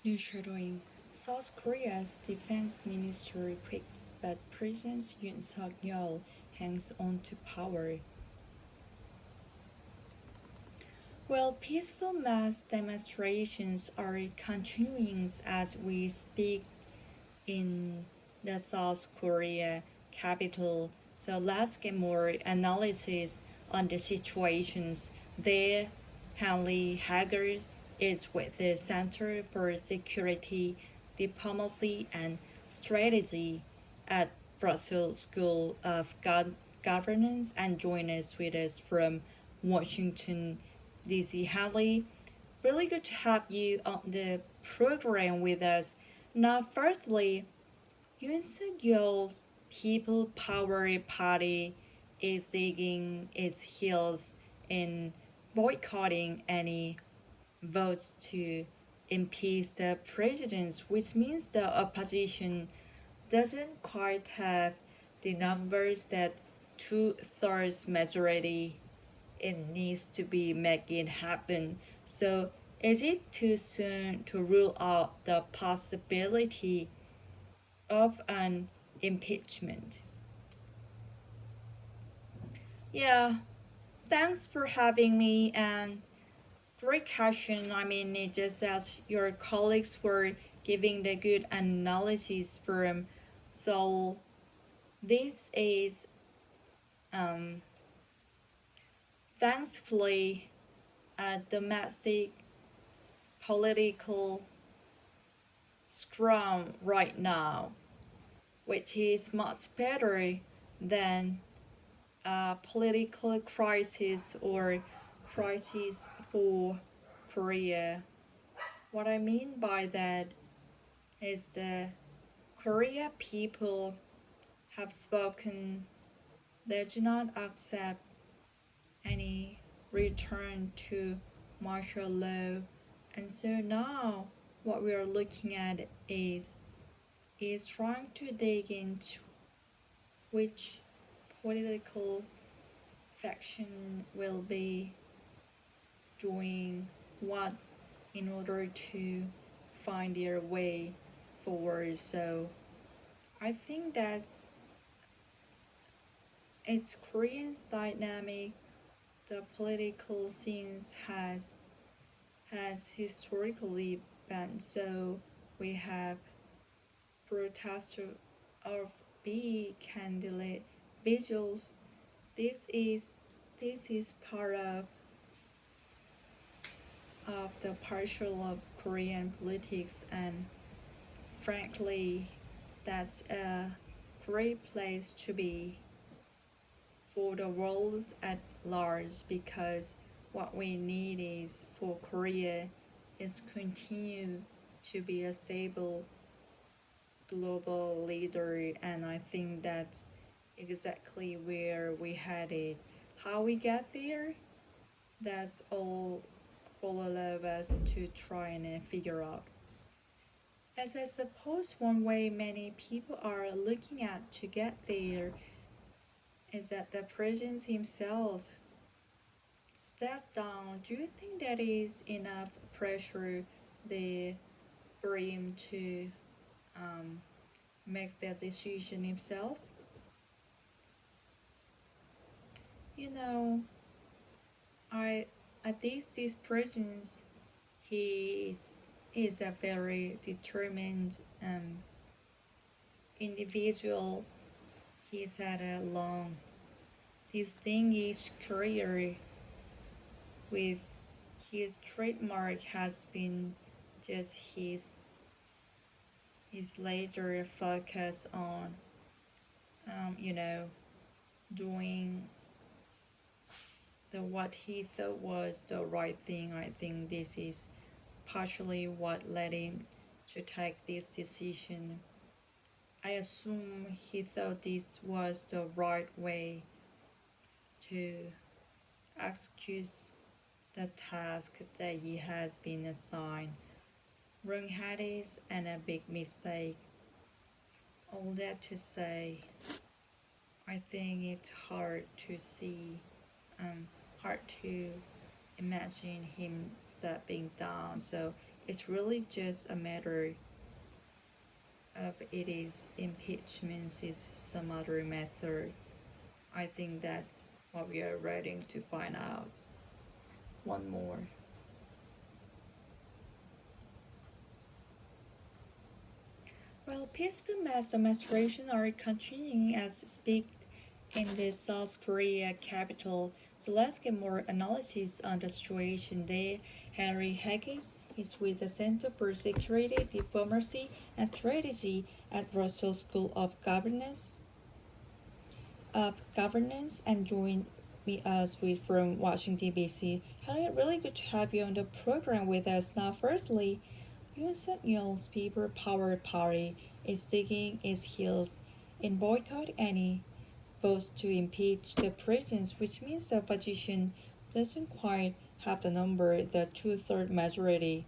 Nurturing South Korea's defense ministry quakes, but President Yoon Suk-yeol hangs on to power. Well, peaceful mass demonstrations are continuing as we speak in the South Korea capital. So let's get more analysis on the situations there. Henley Haggard is with the Center for Security, Diplomacy and Strategy at Brussels School of Governance and join us with us from Washington, D.C. Henley, really good to have you on the program with us. Now, firstly, Yoon Suk Yeol's People Power Party is digging its heels in boycotting any votes to impeach the president, which means the opposition doesn't quite have the numbers that two-thirds majority it needs to be make it happen. So is it too soon to rule out the possibility of an impeachment? Yeah, thanks for having me and great question. I mean, it just as your colleagues were giving the good analysis from. So this is um, thankfully a domestic political scrum right now, which is much better than a political crisis or crisis for Korea. What I mean by that is the Korea people have spoken. They do not accept any return to martial law, and so now what we are looking at is trying to dig into which political faction will be doing what in order to find their way forward. So I think that's it's Korean's dynamic. The political scenes has historically been so. We have protester of B candidate vigils. This is part of the partial of Korean politics, and frankly that's a great place to be for the world at large, because what we need is for Korea is continue to be a stable global leader, and I think that's exactly where we headed. How we get there, that's all for all of us to try and figure out. As I suppose one way many people are looking at to get there is that the president himself stepped down. Do you think that is enough pressure there for him to make that decision himself? You know, I think this president he is a very determined individual. He's had a long distinguished career with his trademark has been just his later focus on doing the what he thought was the right thing. I think this is partially what led him to take this decision. I assume he thought this was the right way to execute the task that he has been assigned. Wrong-headed and a big mistake. All that to say, I think it's hard to see, hard to imagine him stepping down. So it's really just a matter of it is impeachment is some other method. I think that's what we are ready to find out. One more. Well, peaceful mass demonstrations are continuing as speak in the South Korea capital. So let's get more analysis on the situation there. Henry Haggis is with the Center for Security, Diplomacy, and Strategy at Russell School of Governance and join us with from Washington DC. Henry, really good to have you on the program with us. Now, firstly, Yoon Suk Yeol's People Power Party is digging its heels in boycott any votes to impeach the president, which means the opposition doesn't quite have the number, the two-thirds majority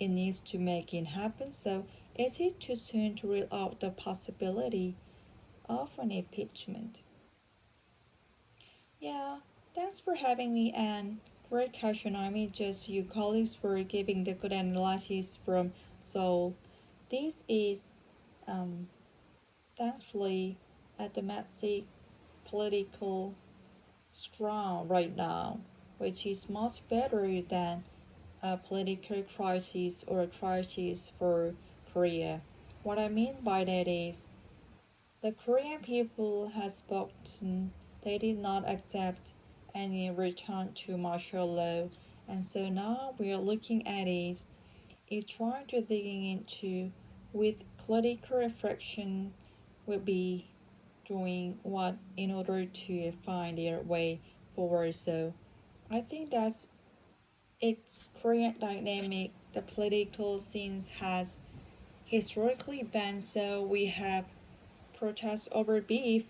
it needs to make it happen. So is it too soon to rule out the possibility of an impeachment? Yeah, thanks for having me, and great question. I mean, just you colleagues for giving the good analysis from Seoul. This is thankfully a domestic political strong right now, which is much better than a political crisis or a crisis for Korea. What I mean by that is the Korean people has spoken. They did not accept any return to martial law, and so now we are looking at it. Is trying to digging into with political reflection will be doing what in order to find their way forward. So I think that's its Korean dynamic. The political scene has historically been so. We have protests over beef,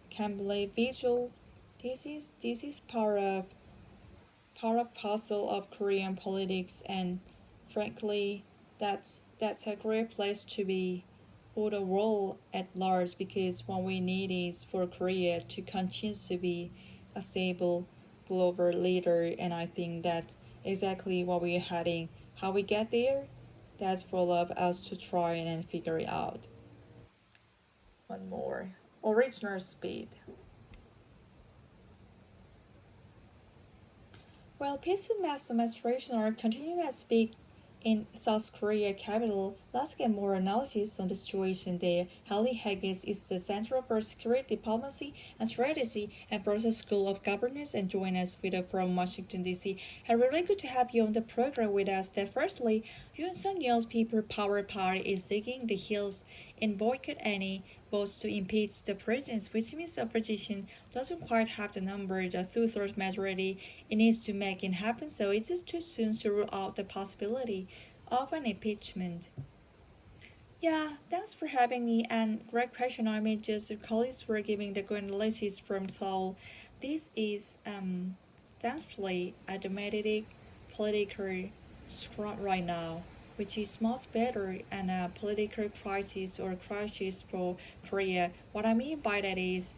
can believe vigil. This is part of puzzle of Korean politics, and frankly, that's a great place to be for the world at large, because what we need is for Korea to continue to be a stable global leader, and I think that's exactly what we're heading. How we get there, that's for all of us to try and figure it out. One more. Original speed. While peaceful mass demonstrations are continuing as speak in South Korea capital, let's get more analysis on the situation there. Hallie Haggis is the Center for Security, Diplomacy, and Strategy at Brussels School of Governance and join us with from Washington DC. And really good to have you on the program with us. That firstly, Yoon Suk Yeol's People Power Party is digging the heels in boycott any votes to impeach the president, which means the opposition doesn't quite have the number, the two-thirds majority it needs to make it happen. So it is too soon to rule out the possibility of an impeachment. Yeah, thanks for having me, and great question. I mean, just your colleagues were giving the good analysis from Seoul. This is thankfully a dramatic political strong right now, which is much better than a political crisis or crisis for Korea. What I mean by that is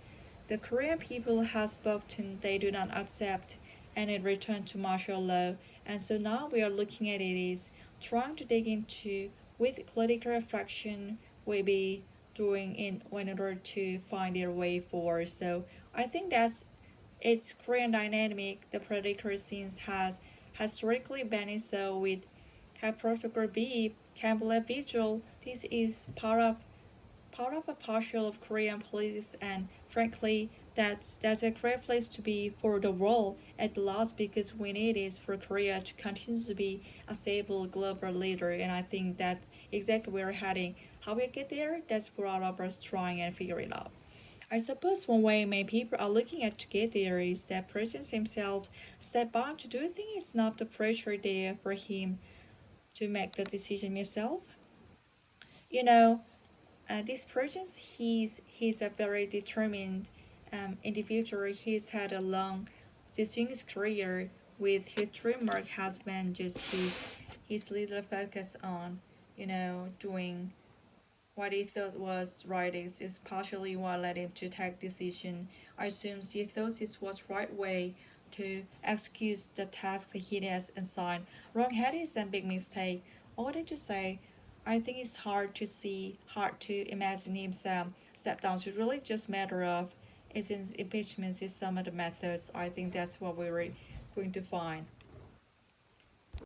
the Korean people have spoken, they do not accept any return to martial law, and so now we are looking at it is trying to dig into with political fraction will be doing in order to find their way forward. So I think that's its Korean dynamic. The political scenes has historically been so with protocol B, Campbell Vigil. This is part of a partial of Korean politics, and frankly, that's a great place to be for the world at last, because we need is for Korea to continue to be a stable global leader, and I think that's exactly where we're heading. How we get there, that's for all of us trying and figure it out. I suppose one way many people are looking at to get there is that President himself step back. Do you think it's not the pressure there for him to make the decision himself? You know, this person, he's a very determined individual. He's had a long, distinguished career. With his trademark has been just his little focus on, doing what he thought was right is partially what led him to take decision. I assume he thought this was right way to execute the task he has assigned. Wrong head is a big mistake. I wanted to say, I think it's hard to imagine him step down. It's really just matter of, is impeachment is some of the methods. I think that's what we're going to find.